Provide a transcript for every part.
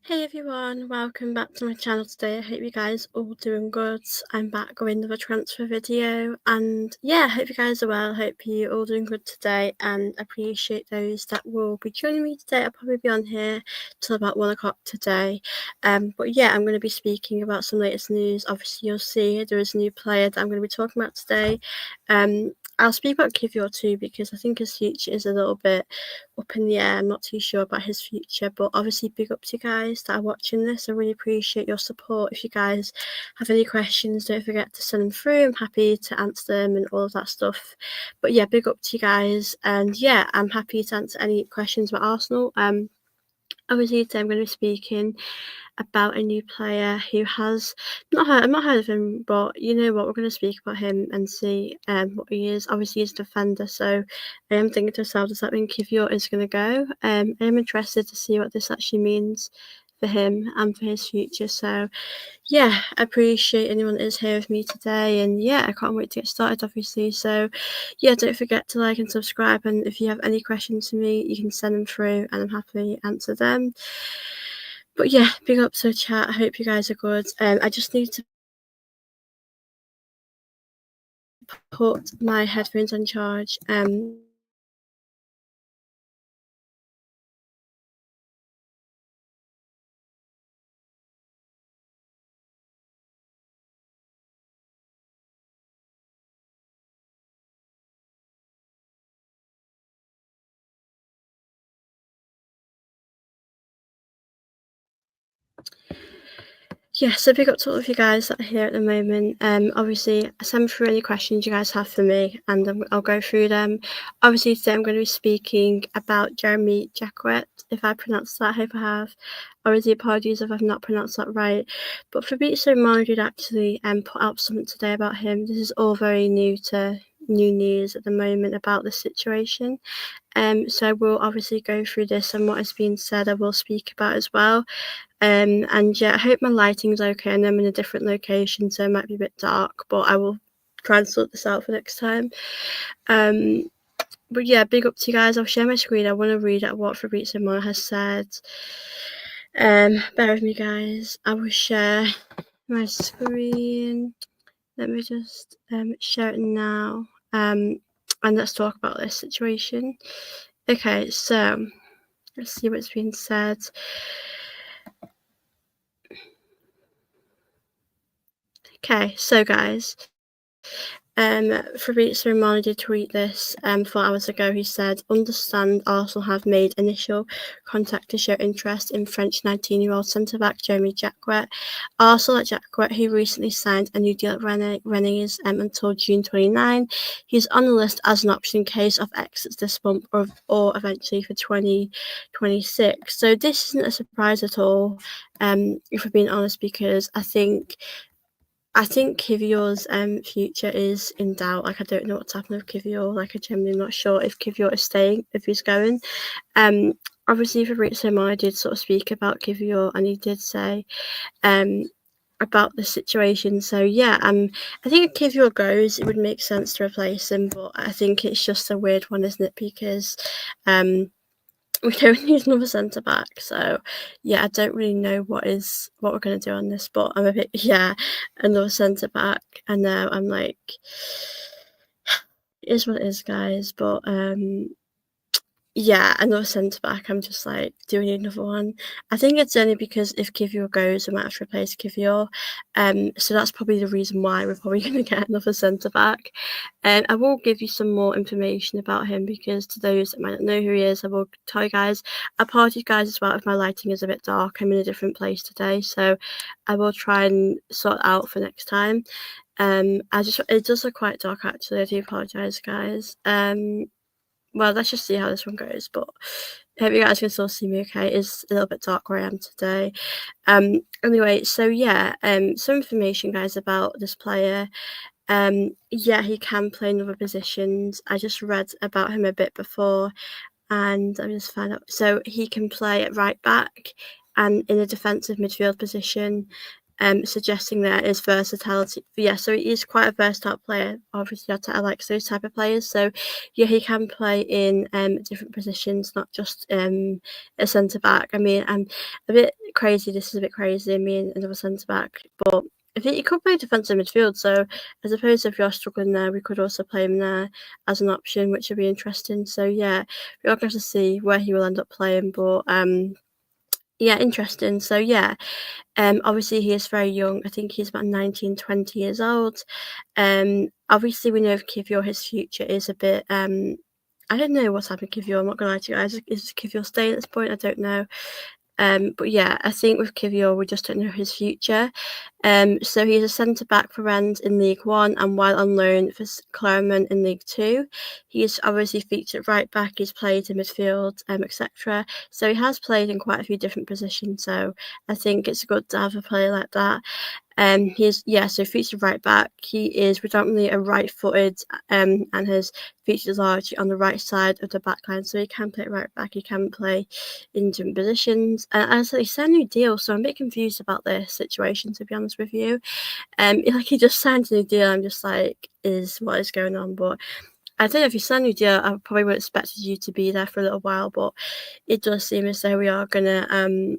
Hey everyone, welcome back to my channel today. I hope you guys all doing good. I'm back with another transfer video, and yeah, I hope you guys are well. Hope you're all doing good today, and appreciate those that will be joining me today. I'll probably be on here till about 1 o'clock today. But yeah, I'm going to be speaking about some latest news. Obviously, you'll see there is a new player that I'm going to be talking about today. I'll speak about Kivior too because I think his future is a little bit up in the air. I'm not too sure about his future, but obviously big up to you guys that are watching this. I really appreciate your support. If you guys have any questions, don't forget to send them through. I'm happy to answer them and all of that stuff. But yeah, big up to you guys, and yeah, I'm happy to answer any questions about Arsenal. Obviously today I'm going to be speaking about a new player who has I've not heard of him, but you know what, we're going to speak about him and see what he is. Obviously he's a defender, so I am thinking to myself, does that mean Kivior is going to go? I am interested to see what this actually means for him and for his future. So yeah, I appreciate anyone that is here with me today, and yeah, I can't wait to get started obviously. So yeah, don't forget to like and subscribe, and if you have any questions for me you can send them through and I'm happy to answer them. But yeah, big up to the chat. I hope you guys are good. I just need to put my headphones on charge. Yeah, so big up to all of you guys that are here at the moment. Obviously, send through any questions you guys have for me, and I'll go through them. Obviously, today I'm going to be speaking about Jérémy Jacquet. If I pronounced that, I hope I have. Obviously, apologies if I've not pronounced that right. But Fabrizio Romano did actually put out something today about him. This is all very new news at the moment about the situation. So I will obviously go through this, and what has been said I will speak about as well. And yeah, I hope my lighting's okay, and I'm in a different location, so it might be a bit dark, but I will try and sort this out for next time. But yeah, big up to you guys. I'll share my screen. I want to read out what Fabrizio Romano has said. Bear with me, guys. I will share my screen. Let me just share it now. And let's talk about this situation. Okay, so let's see what's been said. Okay, so guys, Fabrizio Romano did tweet this 4 hours ago. He said, understand Arsenal have made initial contact to show interest in French 19-year-old centre-back Jérémy Jacquet. Arsenal at Jacquet, who recently signed a new deal at Rennes until June 29. He's on the list as an option in case of exits this month or eventually for 2026. So this isn't a surprise at all, if we're being honest, because I think Kivior's future is in doubt. Like, I don't know what's happening with Kivior. Like, I'm genuinely not sure if Kivior is staying, if he's going. Obviously Fabrizio Romano did sort of speak about Kivior, and he did say about the situation. So yeah, I think if Kivior goes, it would make sense to replace him, but I think it's just a weird one, isn't it? Because we don't need another centre back, so yeah, I don't really know what we're gonna do on this, but I'm a bit another centre back. I know, I'm like, it is what it is, guys, but yeah, another centre back. I'm just like, do we need another one? I think it's only because if Kivior goes, we might have to replace Kivior. So that's probably the reason why we're probably going to get another centre back. I will give you some more information about him, because to those that might not know who he is, I will tell you guys. Apologies, guys, as well if my lighting is a bit dark. I'm in a different place today, so I will try and sort it out for next time. It does look quite dark actually. I do apologise, guys. Well, let's just see how this one goes, but I hope you guys can still see me okay. It is a little bit dark where I am today. Anyway, so yeah, some information, guys, about this player. Yeah, he can play in other positions. I just read about him a bit before, and I'm just found out. So he can play at right back and in a defensive midfield position. suggesting there is versatility. Yeah, so he is quite a versatile player. Obviously, I like those type of players. So yeah, he can play in different positions, not just a centre back. I mean, I'm a bit crazy. This is a bit crazy. I mean, another centre back, but I think he could play defensive midfield. So I suppose if you're struggling there, we could also play him there as an option, which would be interesting. So yeah, we're going to see where he will end up playing, but yeah, interesting. So yeah, obviously he is very young. I think he's about 19, 20 years old. Obviously we know Kivior, his future is a bit I don't know what's happened to Kivior. I'm not gonna lie to you guys. Is Kivior staying at this point? I don't know. But yeah, I think with Kivior, we just don't know his future. So he's a centre back for Rennes in League One, and while on loan for Clermont in League Two, he's obviously featured right back. He's played in midfield, etc. So he has played in quite a few different positions. So I think it's good to have a player like that. So featured right back. He is predominantly a right-footed, and his features largely on the right side of the back line. So he can play right back. He can play in different positions. And as he signed a new deal, so I'm a bit confused about this situation, to be honest with you. Like he just signed a new deal. I'm just like, what is going on? But I don't know, if you signed a new deal, I probably would have expected you to be there for a little while. But it does seem as though we are gonna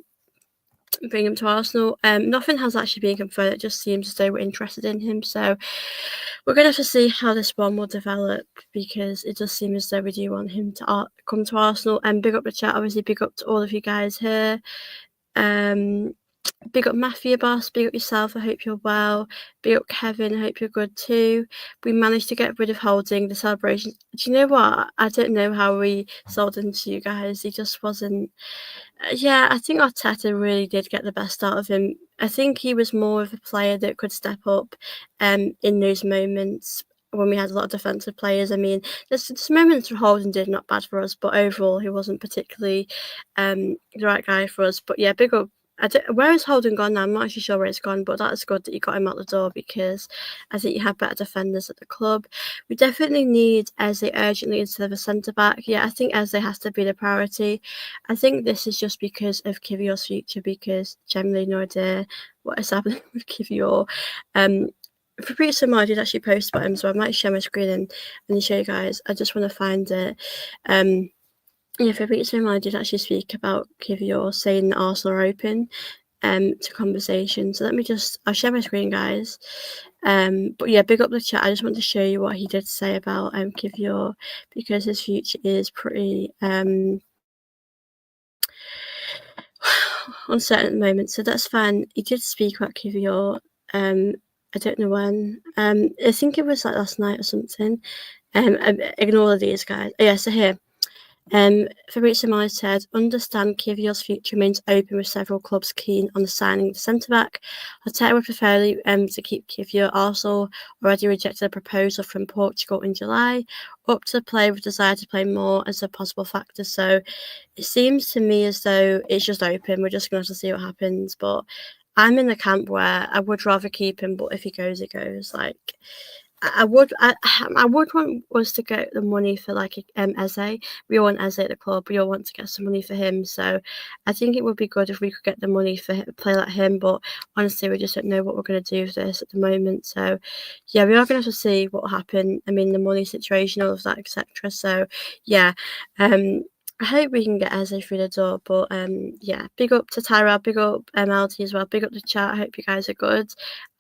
bring him to Arsenal. Nothing has actually been confirmed. It just seems as though we're interested in him. So we're going to have to see how this one will develop, because it does seem as though we do want him to come to Arsenal. And big up the chat, obviously big up to all of you guys here. Big up Mafia Boss, big up yourself, I hope you're well. Big up Kevin, I hope you're good too. We managed to get rid of Holding, the celebration. Do you know what? I don't know how we sold him to you guys. He just wasn't. Yeah, I think Arteta really did get the best out of him. I think he was more of a player that could step up in those moments when we had a lot of defensive players. I mean, there's moments where Holden did not bad for us, but overall he wasn't particularly the right guy for us. But yeah, big up. Where is Holden gone now? I'm not actually sure where it's gone, but that's good that you got him out the door, because I think you have better defenders at the club. We definitely need Eze urgently instead of a centre back. Yeah, I think Eze has to be the priority. I think this is just because of Kivior's future, because generally no idea what is happening with Kivior. Fabrizio Mar did actually post about him, so I might share my screen and show you guys. I just want to find it. Yeah, Fabrizio Mar did actually speak about Kivior, saying that Arsenal are open to conversation. So I'll share my screen, guys. But yeah, big up the chat. I just want to show you what he did say about Kivior, because his future is pretty uncertain at the moment. So that's fine. He did speak about Kivior. I don't know when. I think it was like last night or something. Ignore all these guys. Oh, yeah, so here. Fabrizio Romano said, understand Kivior's future remains open, with several clubs keen on signing the centre-back. Arteta would prefer to keep Kivior. Arsenal already rejected a proposal from Portugal in July. Up to the player with desire to play more as a possible factor. So it seems to me as though it's just open. We're just going to have to see what happens. But I'm in the camp where I would rather keep him, but if he goes, he goes. Like, I would want us to get the money for like Eze. We all want Eze at the club. We all want to get some money for him. So I think it would be good if we could get the money for him, play like him. But honestly, we just don't know what we're going to do with this at the moment. So yeah, we are going to have to see what will happen. I mean, the money situation, all of that, etc. So yeah, I hope we can get Eze through the door. But yeah, big up to Tyra, big up LT as well, big up the chat. I hope you guys are good.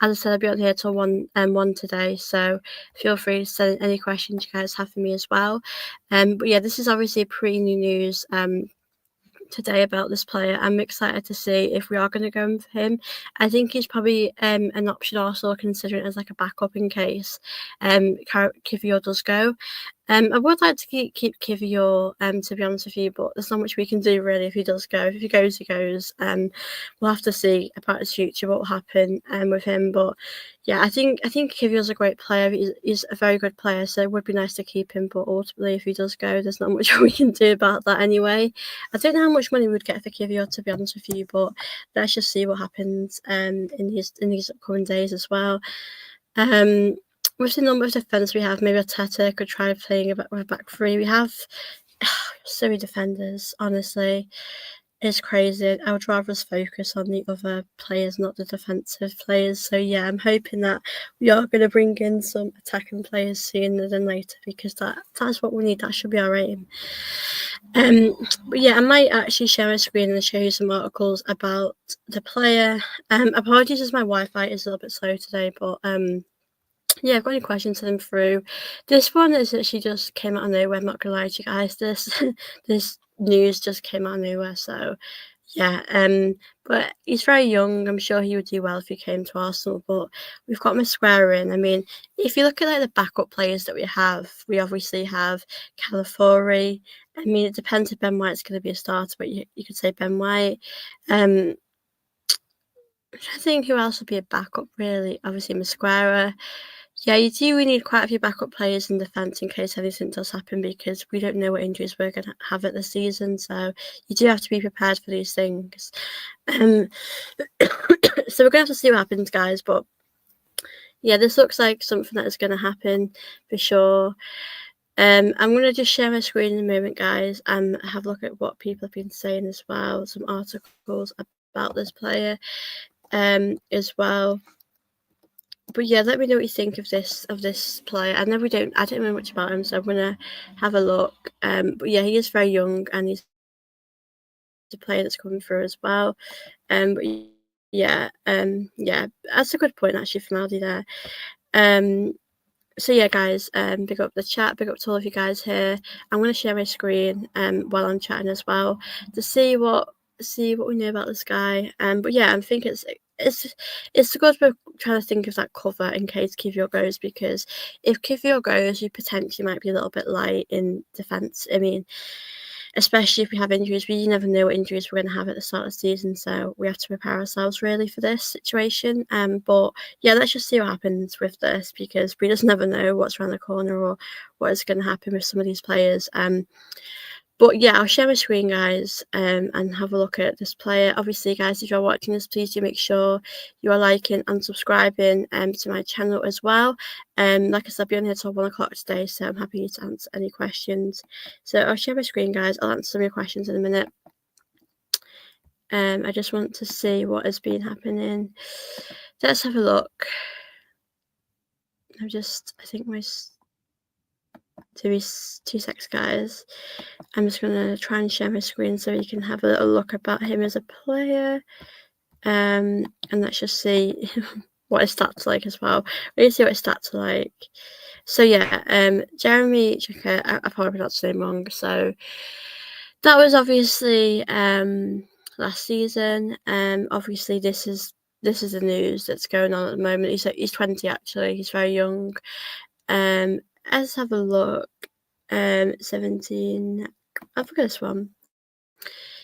As I said, I'll be on here till 1 today, so feel free to send any questions you guys have for me as well. But yeah, this is obviously pretty new news today about this player. I'm excited to see if we are going to go in for him. I think he's probably an option also, considering it as like a backup in case Kivior does go. I would like to keep Kivior, to be honest with you, but there's not much we can do really if he does go. If he goes, he goes. We'll have to see about his future, what will happen with him. But yeah, I think Kivior's a great player. He's a very good player, so it would be nice to keep him. But ultimately, if he does go, there's not much we can do about that anyway. I don't know how much money we'd get for Kivior, to be honest with you, but let's just see what happens in these upcoming days as well. With the number of defenders we have, maybe Arteta could try playing with a back three. We have so many defenders, honestly. is crazy. I would rather us focus on the other players, not the defensive players. So yeah, I'm hoping that we are going to bring in some attacking players sooner than later, because that's what we need. That should be our aim. But yeah, I might actually share a screen and show you some articles about the player. Apologies as my Wi-Fi is a little bit slow today, but yeah, I've got any questions to them through. This one is actually just came out of nowhere. I'm not gonna lie to you guys. This news just came out of nowhere. So yeah, but he's very young. I'm sure he would do well if he came to Arsenal. But we've got Mosquera in. I mean, if you look at like the backup players that we obviously have Calafiori. I mean, it depends if Ben White's going to be a starter, but you could say Ben White. I think who else would be a backup, really? Obviously, Mosquera. Yeah, you do. We need quite a few backup players in defence in case anything does happen, because we don't know what injuries we're going to have at the season. So you do have to be prepared for these things. So we're going to have to see what happens, guys. But yeah, this looks like something that is going to happen for sure. I'm going to just share my screen in a moment, guys, and have a look at what people have been saying as well. Some articles about this player as well. But yeah, let me know what you think of this player. I don't know much about him, so I'm gonna have a look. But yeah, he is very young, and he's a player that's coming through as well. But yeah, that's a good point actually from Aldi there. So yeah, guys, big up the chat, big up to all of you guys here. I'm gonna share my screen while I'm chatting as well to see what we know about this guy. But yeah, I think it's good for trying to think of that cover in case Kivior goes, because if Kivior goes, you potentially might be a little bit light in defence. I mean, especially if we have injuries, we never know what injuries we're going to have at the start of the season, so we have to prepare ourselves really for this situation. But yeah, let's just see what happens with this, because we just never know what's around the corner or what is going to happen with some of these players. But yeah, I'll share my screen, guys, and have a look at this player. Obviously, guys, if you're watching this, please do make sure you are liking and subscribing to my channel as well. Like I said, I'll be on here till 1 o'clock today, so I'm happy to answer any questions. So I'll share my screen, guys. I'll answer some of your questions in a minute. I just want to see what has been happening. Let's have a look. I think my 2 seconds, guys. I'm just going to try and share my screen so you can have a little look about him as a player. And let's just see what his stats are like as well. Let's see what his stats are like. So yeah, Jérémy Jacquet, I probably pronounced his name wrong. So that was obviously last season. Obviously this is the news that's going on at the moment. He's 20 actually. He's very young. Let's have a look. 17. I forgot this one.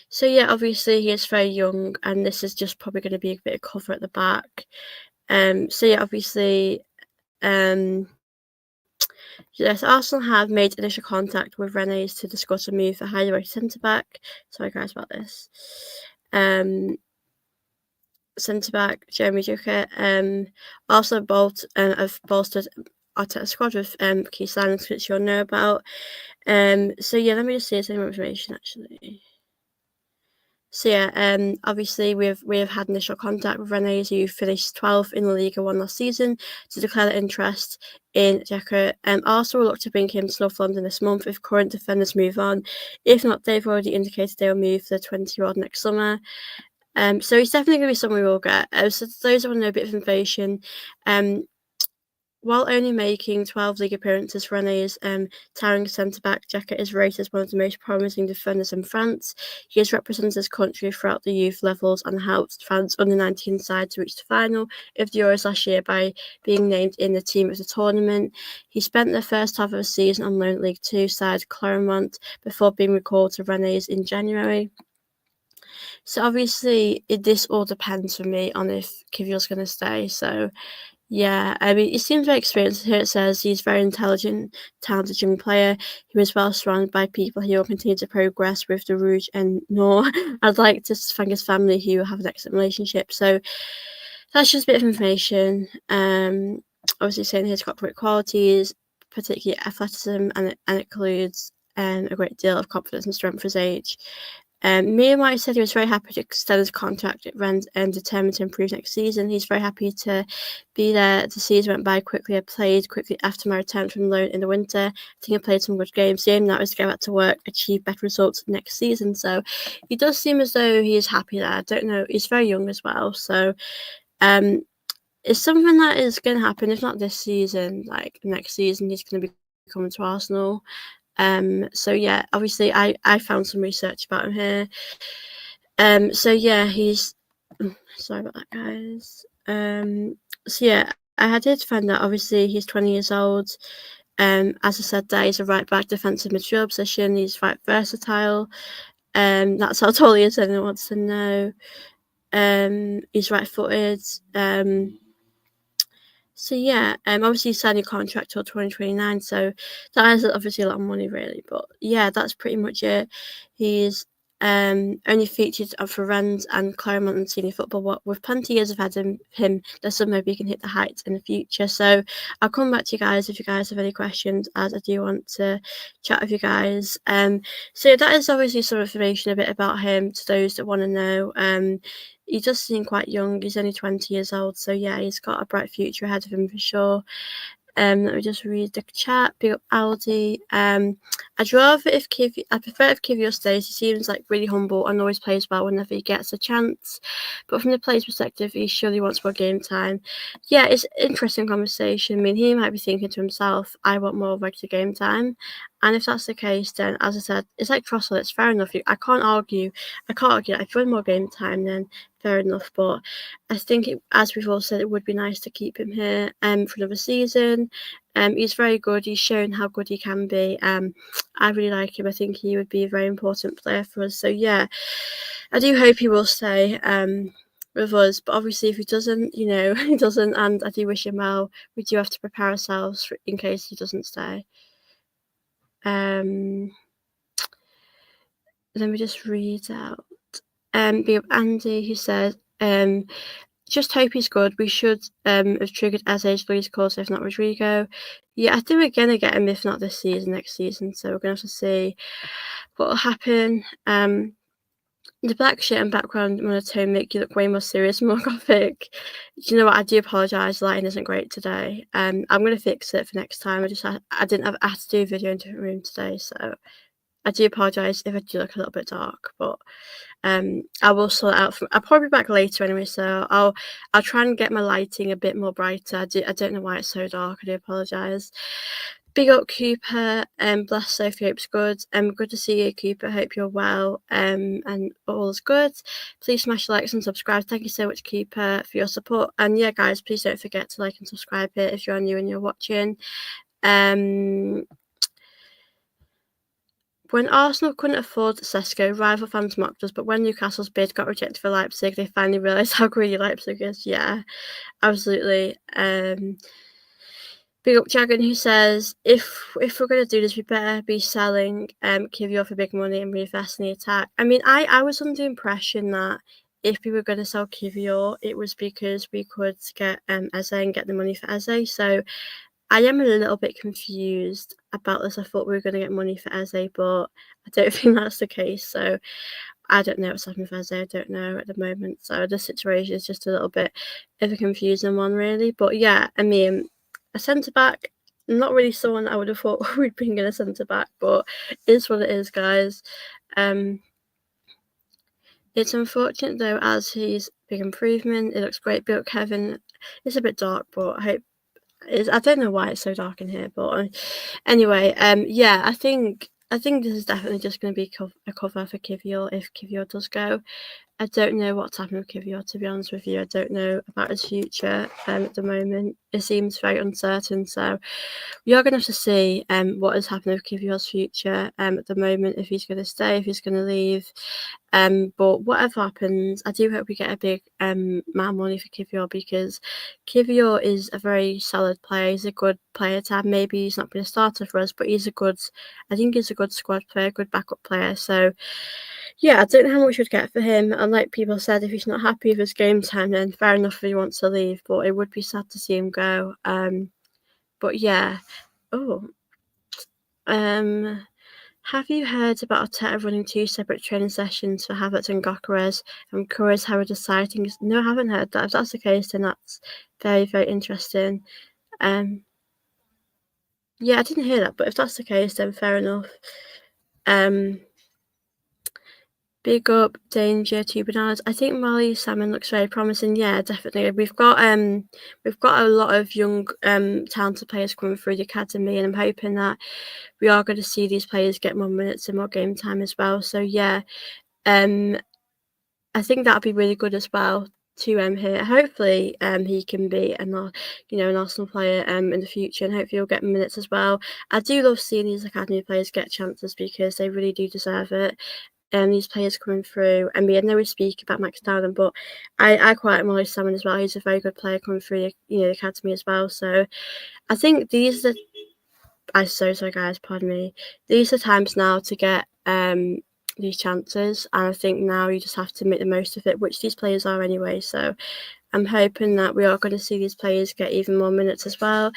So yeah, obviously he is very young, and this is just probably going to be a bit of cover at the back. So yeah, obviously, yes, Arsenal have made initial contact with Rennes to discuss a move for higher rated centre back. Sorry guys about this. Centre back Jérémy Jacquet. Also have bolstered Arteta's squad with key signings which you'll know about. So yeah, let me just see if there's any more information actually. So yeah, obviously we have had initial contact with Rennes, who finished 12th in the Liga 1 last season, to declare their interest in Jacquet. Arsenal will look to bring him to North London this month if current defenders move on. If not, they've already indicated they will move for the 20-year-old next summer. So he's definitely going to be someone we will get. So those who want to know a bit of information, while only making 12 league appearances for Rennes, towering centre-back Jacquet is rated as one of the most promising defenders in France. He has represented his country throughout the youth levels and helped France under-19 side to reach the final of the Euros last year by being named in the team of the tournament. He spent the first half of the season on loan at League 2 side Clermont before being recalled to Rennes in January. So obviously, this all depends for me on if Kivior's going to stay. So yeah, I mean, he seems very experienced. Here it says he's very intelligent, talented young player. He was well surrounded by people who will continue to progress with the Rouge and Noir. I'd like to thank his family who have an excellent relationship. So that's just a bit of information. Obviously saying he's got great qualities, particularly athleticism, and it includes a great deal of confidence and strength for his age. Mia White said he was very happy to extend his contract at Rennes and determined to improve next season. He's very happy to be there. The season went by quickly. I played quickly after my return from loan in the winter. I think I played some good games. The aim now is to go back to work, achieve better results next season. So he does seem as though he is happy there. I don't know. He's very young as well. So it's something that is going to happen. If not this season, like next season, he's going to be coming to Arsenal. So yeah, obviously I found some research about him here. So yeah, he's sorry about that, guys. So yeah, I did find out obviously he's 20 years old. As I said, there he's a right back defensive midfield position. He's quite versatile. That's how tall he is. Anyone wants to know. He's right-footed. So yeah, obviously he's signing a contract till 2029, so that is obviously a lot of money really. But yeah, that's pretty much it. He's only featured for Rennes and Claremont in senior football. With plenty of years ahead of him, there's some maybe he can hit the heights in the future. So I'll come back to you guys if you guys have any questions, as I do want to chat with you guys. So that is obviously some information a bit about him to those that want to know. He does seem quite young. He's only 20 years old, so yeah, he's got a bright future ahead of him for sure. Let me just read the chat. Big up Aldi. I'd prefer if Kiwior stays. He seems like really humble and always plays well whenever he gets a chance. But from the player's perspective, he surely wants more game time. Yeah, it's an interesting conversation. I mean, he might be thinking to himself, I want more regular game time. And if that's the case, then as I said, it's like Trossard. It's fair enough. I can't argue. If you want more game time, then fair enough. But I think, as we've all said, it would be nice to keep him here for another season. He's very good. He's shown how good he can be. I really like him. I think he would be a very important player for us. So yeah, I do hope he will stay with us. But obviously, if he doesn't, he doesn't, and I do wish him well. We do have to prepare ourselves in case he doesn't stay. Let me just read out. We have Andy who says, just hope he's good. We should have triggered Aze's release clause, if not Rodrigo. Yeah, I think we're going to get him, if not this season, next season. So we're going to have to see what will happen. The black shirt and background monotone make you look way more serious, more gothic. Do you know what? I do apologise. The lighting isn't great today. I'm going to fix it for next time. I had to do a video in a different room today, so I do apologise if I do look a little bit dark, but I will sort it out. I'll probably be back later anyway, so I'll try and get my lighting a bit more brighter. I don't know why it's so dark. I do apologise. Big up Cooper, bless Sophie, hope's good. Good to see you, Cooper. Hope you're well, and all is good. Please smash the likes and subscribe. Thank you so much, Cooper, for your support. And yeah, guys, please don't forget to like and subscribe here if you're new and you're watching. When Arsenal couldn't afford Sesko, rival fans mocked us, but when Newcastle's bid got rejected for Leipzig, they finally realised how greedy Leipzig is. Yeah, absolutely. Big up Jagan, who says, if we're going to do this, we better be selling Kiwior for big money and reinvest in the attack. I mean, I was under the impression that if we were going to sell Kiwior, it was because we could get Eze and get the money for Eze. So I am a little bit confused about this. I thought we were going to get money for Eze, but I don't think that's the case. So I don't know what's happening with Eze. I don't know at the moment. So the situation is just a little bit of a confusing one, really. But yeah, I mean, a centre-back, not really someone I would have thought we'd bring in a centre-back, but it is what it is, guys. It's unfortunate, though, as he's big improvement. It looks great. Built Kevin. It's a bit dark, but I don't know why it's so dark in here, but anyway, yeah, I think this is definitely just going to be a cover for Kiwior if Kiwior does go. I don't know what's happening with Kiwior, to be honest with you. I don't know about his future at the moment. It seems very uncertain, so we are going to have to see what is happening with Kiwior's future at the moment, if he's going to stay, if he's going to leave. But whatever happens, I do hope we get a big amount of money for Kiwior, because Kiwior is a very solid player. He's a good player to have. Maybe he's not been a starter for us, but I think he's a good squad player, good backup player. So yeah, I don't know how much we'd get for him. And like people said, if he's not happy with his game time, then fair enough if he wants to leave. But it would be sad to see him go. But yeah. Have you heard about Arteta running 2 separate training sessions for Havertz and Gyökeres, and curious how we're deciding? No, I haven't heard that. If that's the case, then that's very, very interesting. Yeah, I didn't hear that, but if that's the case, then fair enough. Big up, danger, two bananas. I think Molly Salmon looks very promising. Yeah, definitely. We've got a lot of young talented players coming through the academy, and I'm hoping that we are going to see these players get more minutes and more game time as well. So yeah, I think that'd be really good as well to here. Hopefully he can be an Arsenal player in the future, and hopefully he'll get minutes as well. I do love seeing these academy players get chances because they really do deserve it. These players coming through, and we know we speak about Max Dowden, but I quite admire Salmon as well. He's a very good player coming through the academy as well. So I think these are I'm so sorry guys, pardon me. These are times now to get these chances, and I think now you just have to make the most of it, which these players are anyway. So I'm hoping that we are going to see these players get even more minutes as well.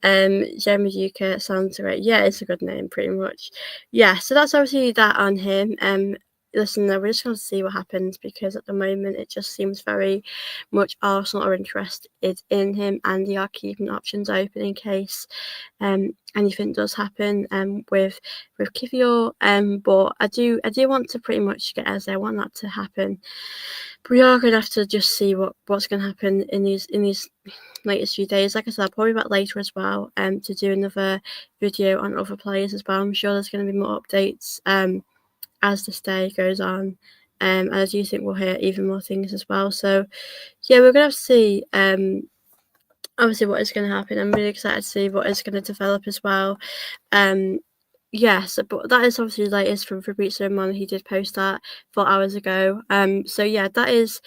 Jérémy Jacquet sounds great. Yeah, it's a good name, pretty much. Yeah, so that's obviously that on him. Listen, we're just going to see what happens, because at the moment it just seems very much Arsenal are interested in him, and they are keeping options open in case anything does happen with Kivior. But I do want to pretty much get Eze. I want that to happen. But we are going to have to just see what's going to happen in these latest few days. Like I said, I'll probably be back later as well to do another video on other players as well. I'm sure there's going to be more updates as this day goes on. And I do think we'll hear even more things as well. So yeah, we're going to have to see obviously what is going to happen. I'm really excited to see what is going to develop as well. Yes, but that is obviously the latest from Fabrizio Romano. He did post that 4 hours ago. So yeah, that is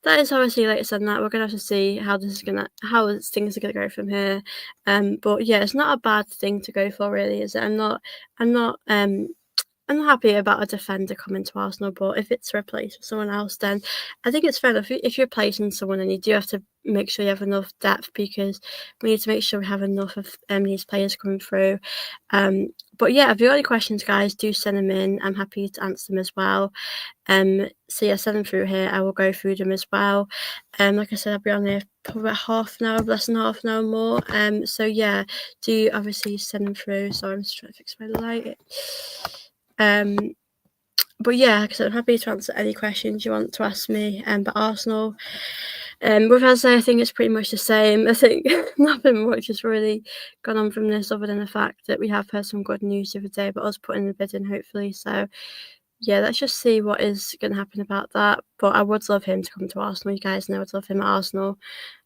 obviously latest on that. We're gonna have to see how things are gonna go from here. But yeah, it's not a bad thing to go for, really, is it? I'm not happy about a defender coming to Arsenal, but if it's replaced with someone else, then I think it's fair enough. If you're replacing someone, and you do have to make sure you have enough depth, because we need to make sure we have enough of these players coming through. But yeah, if you have any questions, guys, do send them in. I'm happy to answer them as well. So yeah, send them through here. I will go through them as well. Like I said, I'll be on there probably about half an hour, less than half an hour more. So yeah, do obviously send them through. So I'm just trying to fix my light. But yeah, like I said, I'm happy to answer any questions you want to ask me about Arsenal. With Eze, I think it's pretty much the same. I think nothing much has really gone on from this, other than the fact that we have heard some good news the other day about us putting the bid in, hopefully. So yeah, let's just see what is going to happen about that. But I would love him to come to Arsenal. You guys know I'd love him at Arsenal.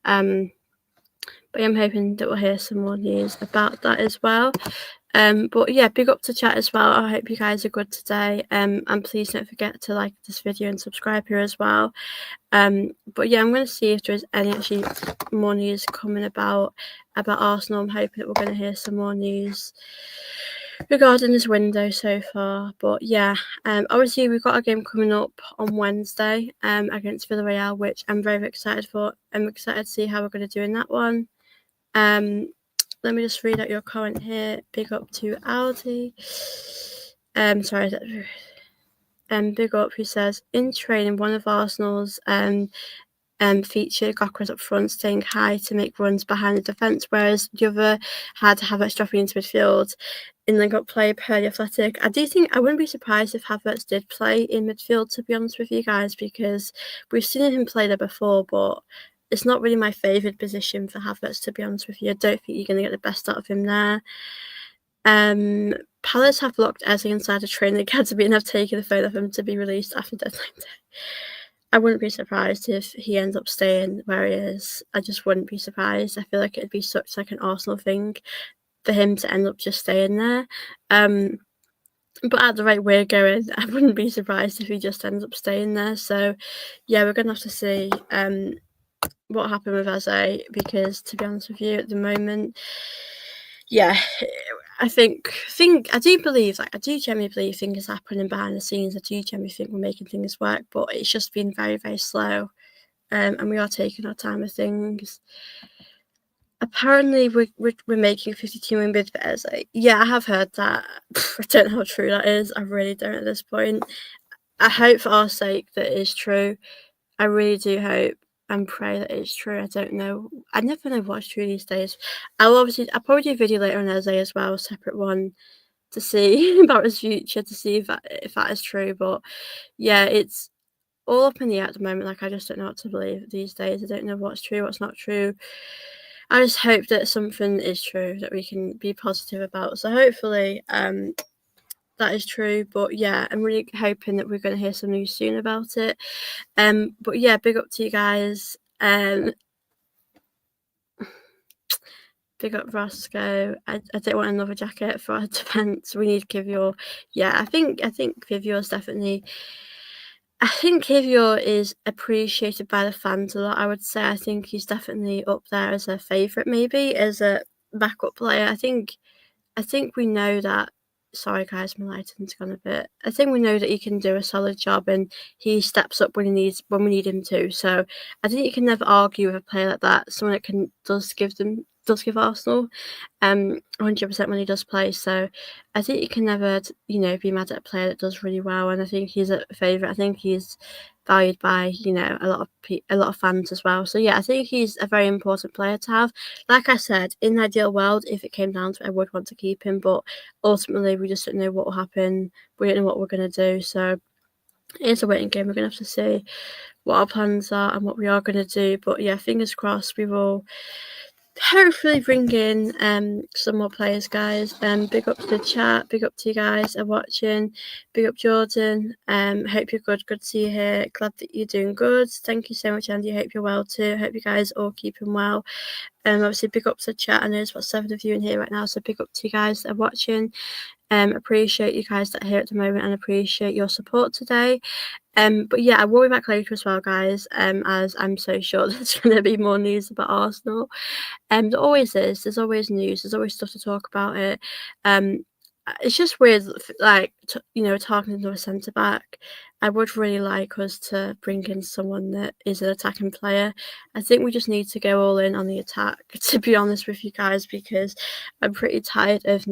But I'm hoping that we'll hear some more news about that as well. But yeah, big up to chat as well. I hope you guys are good today. And please don't forget to like this video and subscribe here as well. But yeah, I'm going to see if there's any actually more news coming about Arsenal. I'm hoping that we're going to hear some more news regarding this window so far. But yeah, obviously we've got a game coming up on Wednesday against Villarreal, which I'm very excited for. I'm excited to see how we're going to do in that one. Let me just read out your comment here. Big up to Aldi. Big up, who says, in training, one of Arsenal's featured Gyökeres up front, staying high to make runs behind the defence, whereas the other had Havertz dropping into midfield in link-up play per the Athletic. I do think I wouldn't be surprised if Havertz did play in midfield, to be honest with you guys, because we've seen him play there before, but it's not really my favoured position for Havertz, to be honest with you. I don't think you're going to get the best out of him there. Palace have locked Eze inside a training academy and have taken the phone off him to be released after deadline day. I wouldn't be surprised if he ends up staying where he is. I just wouldn't be surprised. I feel like it'd be such like an Arsenal thing for him to end up just staying there. But at the rate we're going, I wouldn't be surprised if he just ends up staying there. So yeah, we're gonna have to see what happened with Eze, because to be honest with you, at the moment, yeah, I think I do believe, I do genuinely believe things are happening behind the scenes. I do genuinely think we're making things work, but it's just been very, very slow, and we are taking our time with things. Apparently, we're making 52 million bid for Eze. Yeah, I have heard that. I don't know how true that is. I really don't at this point. I hope for our sake that it is true. I really do hope and pray that it's true. I don't know. I never know what's true these days. I'll probably do a video later on Eze as well, a separate one, to see about his future, to see if that is true. But yeah, it's all up in the air at the moment. Like, I just don't know what to believe these days. I don't know what's true, what's not true. I just hope that something is true that we can be positive about. So hopefully, that is true. But yeah, I'm really hoping that we're going to hear some news soon about it. But yeah, big up to you guys. Big up Roscoe. I don't want another jacket for our defence. We need Kivior. Yeah, I think Kivior's definitely. I think Kivior is appreciated by the fans a lot. I would say I think he's definitely up there as a favourite, maybe as a backup player. I think we know that. Sorry, guys, my lighting's gone a bit. I think we know that he can do a solid job, and he steps up when we need him to. So I think you can never argue with a player like that. Someone that does give Arsenal 100% when he does play. So I think you can never, be mad at a player that does really well. And I think he's a favourite. I think he's valued by a lot of fans as well. So yeah, I think he's a very important player to have. Like I said, in the ideal world, if it came down to it, I would want to keep him, but ultimately we just don't know what will happen. We don't know what we're going to do. So it's a waiting game. We're going to have to see what our plans are and what we are going to do. But yeah, fingers crossed we will hopefully bring in some more players, guys. Big up to the chat, big up to you guys that are watching, big up Jordan. Hope you're good to see you here. Glad that you're doing good. Thank you so much, Andy. Hope you're well too. Hope you guys all keeping well. Obviously big up to the chat. I know there's about 7 of you in here right now, so big up to you guys that are watching. Appreciate you guys that are here at the moment and appreciate your support today. But yeah, I will be back later as well, guys, as I'm so sure there's going to be more news about Arsenal. There always is. There's always news. There's always stuff to talk about it. It's just weird, like, talking to another centre back. I would really like us to bring in someone that is an attacking player. I think we just need to go all in on the attack, to be honest with you guys, because I'm pretty tired of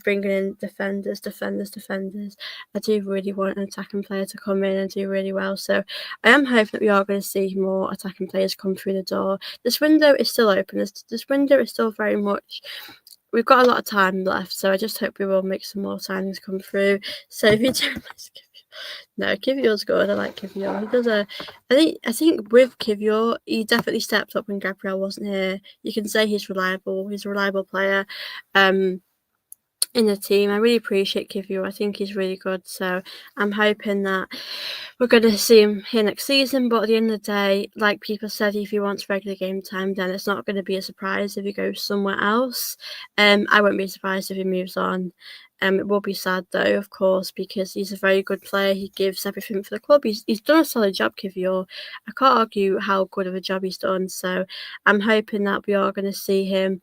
bringing in defenders. I do really want an attacking player to come in and do really well. So I am hoping that we are going to see more attacking players come through the door. This window is still open. This window is still very much. We've got a lot of time left, so I just hope we will make some more signings come through. So if you don't, no, Kivior's good. I like Kivior. He does I think with Kivior, he definitely stepped up when Gabriel wasn't here. You can say he's reliable. He's a reliable player. In the team. I really appreciate Kivior. I think he's really good. So I'm hoping that we're going to see him here next season. But at the end of the day, like people said, if he wants regular game time, then it's not going to be a surprise if he goes somewhere else. I won't be surprised if he moves on. It will be sad though, of course, because he's a very good player. He gives everything for the club. He's done a solid job, Kivior. I can't argue how good of a job he's done. So I'm hoping that we are going to see him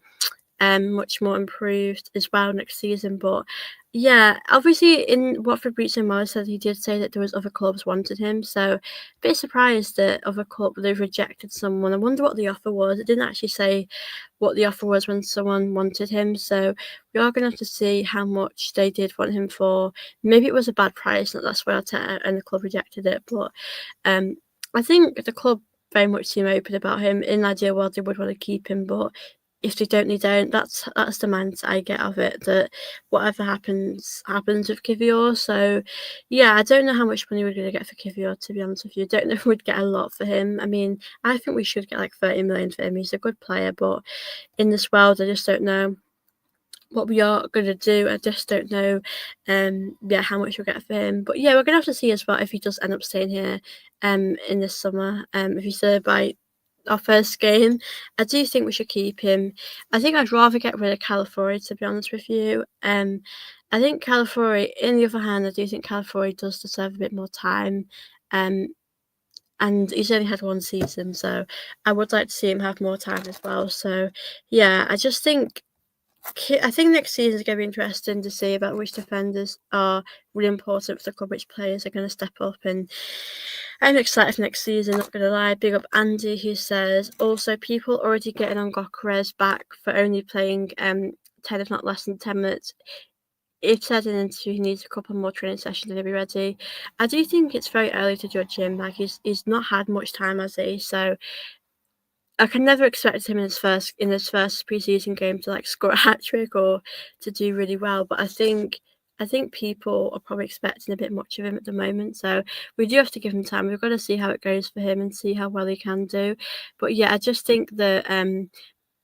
much more improved as well next season. But yeah, obviously in what Fabrizio Moura said, he did say that there was other clubs wanted him. So a bit surprised that other club they've rejected someone. I wonder what the offer was. It didn't actually say what the offer was when someone wanted him. So we are going to have to see how much they did want him for. Maybe it was a bad price, and that's why and the club rejected it. But I think the club very much seem open about him. In the ideal world, they would want to keep him, but if they don't, they don't. That's the mindset I get of it, that whatever happens with Kivior. So yeah, I don't know how much money we're going to get for Kivior, to be honest with you. I don't know if we'd get a lot for him. I mean, I think we should get like 30 million for him. He's a good player, but in this world, I just don't know what we are going to do. I just don't know how much we'll get for him. But yeah, we're going to have to see as well if he does end up staying here in this summer. If he's there by our first game, I do think we should keep him. I think I'd rather get rid of Calafiori, to be honest with you. I think Calafiori, in the other hand, I do think Calafiori does deserve a bit more time. And he's only had one season, so I would like to see him have more time as well. So yeah, I think next season is going to be interesting to see about which defenders are really important for the club, which players are going to step up and I'm excited for next season, not gonna lie. Big up Andy, who says, also people already getting on Gokares back for only playing 10 if not less than 10 minutes. It said in an interview he needs a couple more training sessions and he'll be ready. I do think it's very early to judge him. Like he's not had much time, has he? So I can never expect him in his first preseason game to like score a hat trick or to do really well. But I think people are probably expecting a bit much of him at the moment. So we do have to give him time. We've got to see how it goes for him and see how well he can do. But yeah, I just think that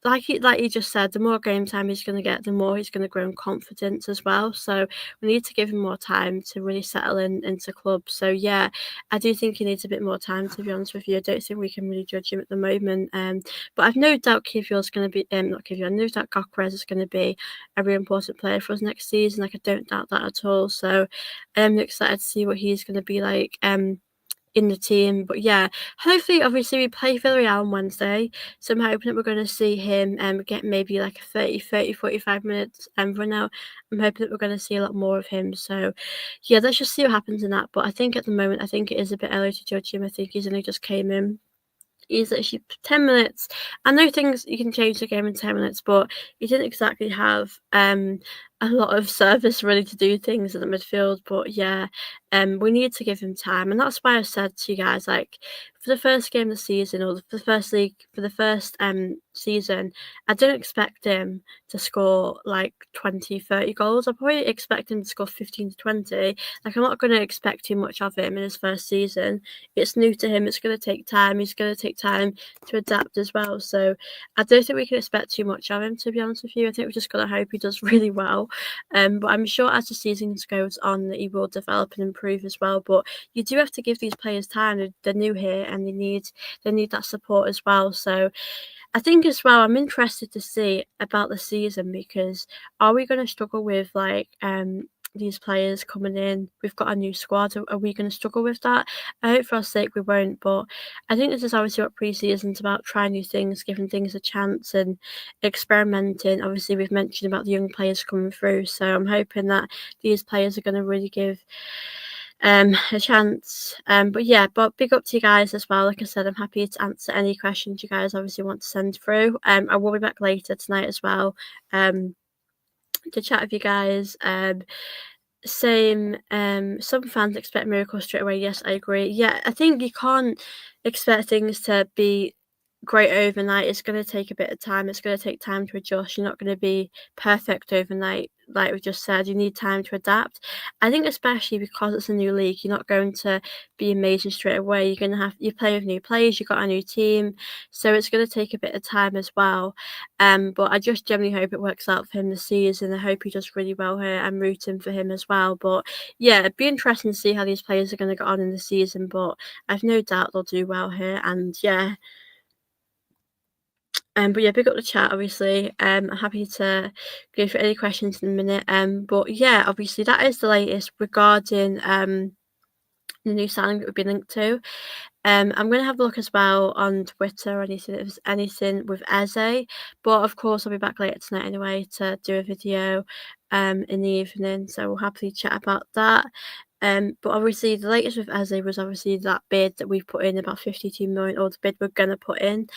like you just said, the more game time he's going to get, the more he's going to grow in confidence as well. So we need to give him more time to really settle into club. So yeah, I do think he needs a bit more time, to be honest with you. I don't think we can really judge him at the moment. But I've no doubt Kivior's going to be not Kivior. I know that Gokares is going to be a really important player for us next season. Like I don't doubt that at all. So I'm excited to see what he's going to be like. In the team. But yeah, hopefully, obviously, we play Villarreal on Wednesday, so I'm hoping that we're going to see him get maybe like a 45 minutes run out. I'm hoping that we're going to see a lot more of him. So yeah, let's just see what happens in that. But I think at the moment, I think it is a bit early to judge him. I think he's only just came in. He's literally 10 minutes. I know things you can change the game in 10 minutes, but he didn't exactly have a lot of service really to do things in the midfield. But yeah, we need to give him time, and that's why I said to you guys, like, for the first game of the season or for the first league for the first season, I don't expect him to score like 20-30 goals. I probably expect him to score 15 to 20. Like I'm not going to expect too much of him in his first season. It's new to him. It's going to take time. He's going to take time to adapt as well. So I don't think we can expect too much of him, to be honest with you. I think we just got to hope he does really well. But I'm sure as the season goes on that he will develop and improve as well. But you do have to give these players time. They're new here and they need that support as well. So I think as well, I'm interested to see about the season because are we going to struggle with like these players coming in? We've got a new squad. Are we going to struggle with that? I hope for our sake we won't. But I think this is obviously what pre-season's about: trying new things, giving things a chance, and experimenting. Obviously, we've mentioned about the young players coming through, so I'm hoping that these players are going to really give a chance. But yeah, but big up to you guys as well. Like I said, I'm happy to answer any questions you guys obviously want to send through. I will be back later tonight as well to chat with you guys. Some fans expect miracles straight away. Yes, I agree. Yeah, I think you can't expect things to be great overnight. It's going to take a bit of time. It's going to take time to adjust. You're not going to be perfect overnight, like we just said. You need time to adapt. I think especially because it's a new league, you're not going to be amazing straight away. You're going to you play with new players. You've got a new team, so it's going to take a bit of time as well. But I just generally hope it works out for him this season. I hope he does really well here. I'm rooting for him as well. But yeah, it'd be interesting to see how these players are going to get on in the season. But I've no doubt they'll do well here. And yeah. But yeah, big up the chat, obviously. I'm happy to go for any questions in a minute. But yeah, obviously that is the latest regarding the new signing that we've been linked to. I'm going to have a look as well on Twitter or anything if there's anything with Eze. But of course, I'll be back later tonight anyway to do a video in the evening. So we'll happily chat about that. But obviously the latest with Eze was obviously that bid that we've put in, about 52 million, or the bid we're going to put in.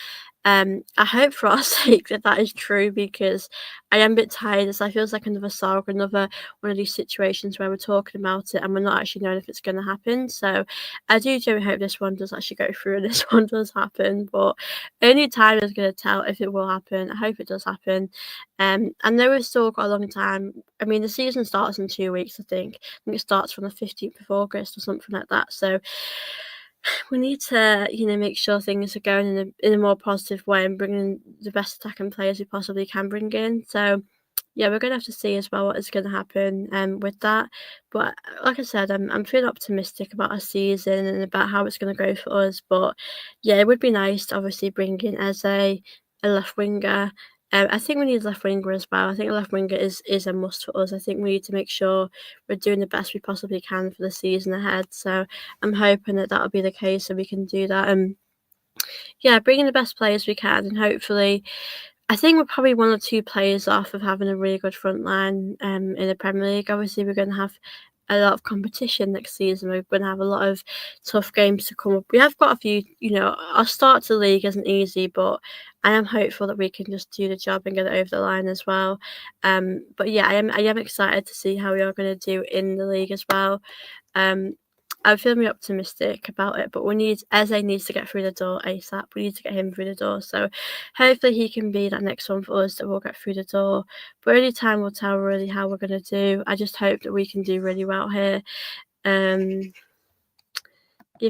I hope for our sake that is true because I am a bit tired. It feels like another saga, another one of these situations where we're talking about it and we're not actually knowing if it's going to happen. So I do genuinely hope this one does actually go through and this one does happen. But only time is going to tell if it will happen. I hope it does happen. I know we've still got a long time. I mean, the season starts in 2 weeks, I think. I think it starts from the 15th of August or something like that. So we need to, make sure things are going in a more positive way and bringing the best attacking players we possibly can bring in. So, yeah, we're going to have to see as well what is going to happen with that. But like I said, I'm feeling optimistic about our season and about how it's going to go for us. But yeah, it would be nice to obviously bring in as a left winger. I think we need a left winger as well. I think a left winger is a must for us. I think we need to make sure we're doing the best we possibly can for the season ahead. So I'm hoping that that'll be the case so we can do that. And yeah, bring in the best players we can, and hopefully, I think we're probably 1 or 2 players off of having a really good front line in the Premier League. Obviously, we're going to have a lot of competition next season. We're going to have a lot of tough games to come up. We have got a few, our start to the league isn't easy, but I am hopeful that we can just do the job and get it over the line as well. But yeah, I am excited to see how we are going to do in the league as well. I'm feeling optimistic about it, but Eze needs to get through the door ASAP. We need to get him through the door. So hopefully he can be that next one for us that will get through the door. But only time will tell really how we're going to do. I just hope that we can do really well here. Give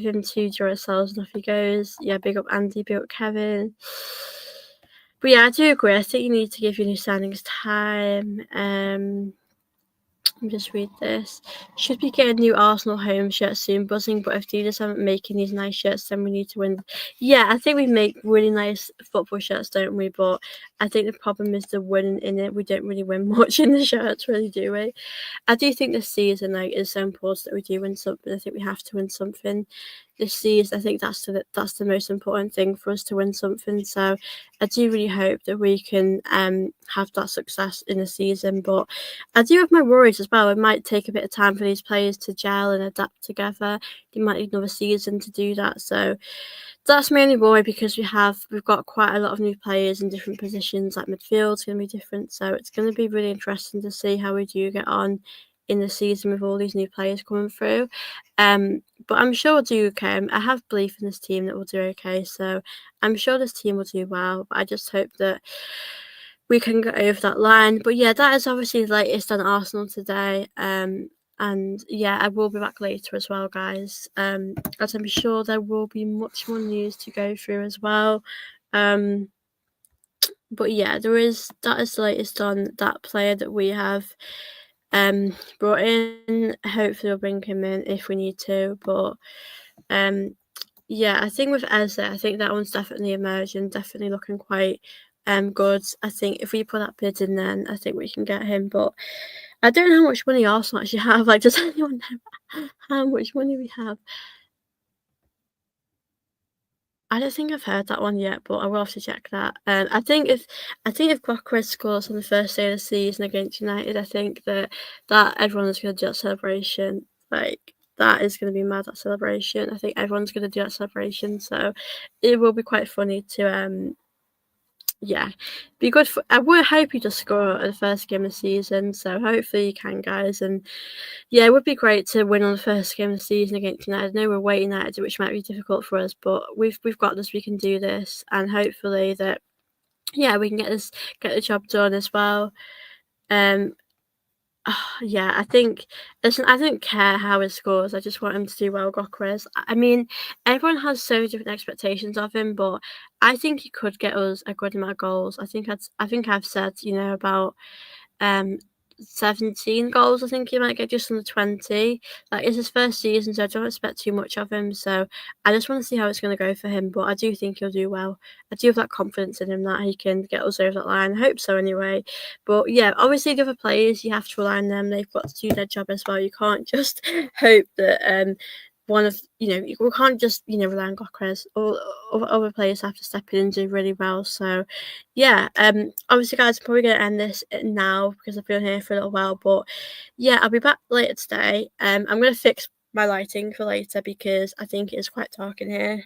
him 2 Duracells and off he goes. Yeah, big up Andy, big up Kevin. But yeah, I do agree. I think you need to give your new signings time. Let me just read this. Should be getting new Arsenal home shirts soon, buzzing, but if dealers aren't making these nice shirts, then we need to win. Yeah, I think we make really nice football shirts, don't we? But I think the problem is the winning in it. We don't really win much in the shirts, really, do we? I do think this season is so important that we do win something. I think we have to win something this season. I think that's the most important thing for us to win something. So I do really hope that we can have that success in the season. But I do have my worries as well. It might take a bit of time for these players to gel and adapt together. They might need another season to do that. So that's my only worry, because we've got quite a lot of new players in different positions. Like midfield's going to be different, so it's going to be really interesting to see how we do get on in the season with all these new players coming through. But I'm sure we'll do okay. I have belief in this team that we'll do okay, so I'm sure this team will do well. But I just hope that we can get over that line. But yeah, that is obviously the latest on Arsenal today. And yeah, I will be back later as well, guys. As I'm sure there will be much more news to go through as well. But yeah, that is the latest on that player that we have brought in. Hopefully we'll bring him in if we need to. But yeah, I think with Eze, I think that one's definitely emerging, definitely looking quite good. I think if we put that bid in, then I think we can get him. But I don't know how much money Arsenal actually have. Like, does anyone know how much money we have? I don't think I've heard that one yet, but I will have to check that. I think if Gyökeres scores on the first day of the season against United, I think that everyone is going to do that celebration. Like, that is going to be mad, that celebration. I think everyone's going to do that celebration, so it will be quite funny to yeah, be good for. I would hope you just score at the first game of the season, so hopefully you can, guys. And yeah, it would be great to win on the first game of the season against United. I know we're away United, which might be difficult for us, but we've got this. We can do this, and hopefully that we can get the job done as well. Yeah, I think. Listen, I don't care how he scores. I just want him to do well, Gyökeres. I mean, everyone has so different expectations of him, but I think he could get us a good amount of goals. I think I've said, about um 17 goals. I think he might get just under 20. Like, it's his first season, so I don't expect too much of him. So I just want to see how it's going to go for him. But I do think he'll do well. I do have that confidence in him that he can get us over that line. I hope so anyway. But yeah, obviously the other players, you have to rely on them. They've got to do their job as well. You can't just hope that one of we can't just rely on Gyökeres. All other players have to step in and do really well. So yeah, obviously, guys, I'm probably gonna end this now because I've been here for a little while. But yeah, I'll be back later today. I'm gonna fix my lighting for later because I think it is quite dark in here.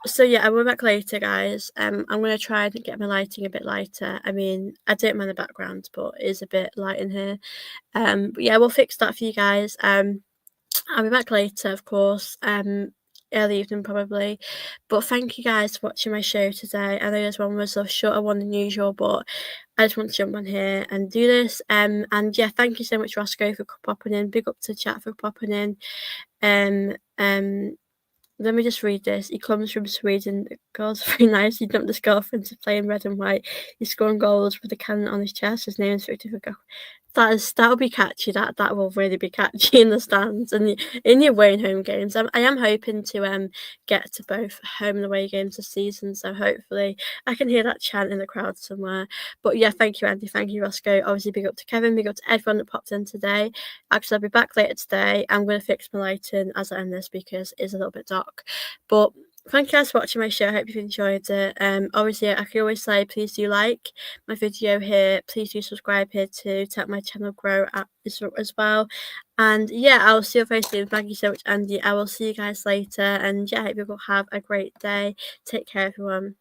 So yeah, I will be back later, guys. I'm gonna try and get my lighting a bit lighter. I mean, I don't mind the background, but it is a bit light in here. But yeah, we'll fix that for you guys. I'll be back later, of course, early evening probably. But thank you guys for watching my show today. I know this one was a shorter one than usual, but I just want to jump on here and do this. And yeah, thank you so much, Roscoe, for popping in. Big up to chat for popping in. Let me just read this. He comes from Sweden. The girl's very nice. He dumped his girlfriend to play in red and white. He's scoring goals with a cannon on his chest. His name is Victor. That'll be catchy. That will really be catchy in the stands and in your away and home games. I am hoping to get to both home and away games this season. So hopefully I can hear that chant in the crowd somewhere. But yeah, thank you, Andy. Thank you, Roscoe. Obviously, big up to Kevin. Big up to everyone that popped in today. Actually, I'll be back later today. I'm going to fix my lighting as I end this because it's a little bit dark. But Thank you guys for watching my show. I hope you've enjoyed it. Obviously, I can always say please do like my video here. Please do subscribe here to help my channel grow as well. And yeah, I'll see you very soon. Thank you so much, Andy. I will see you guys later. And yeah, I hope you all have a great day. Take care, everyone.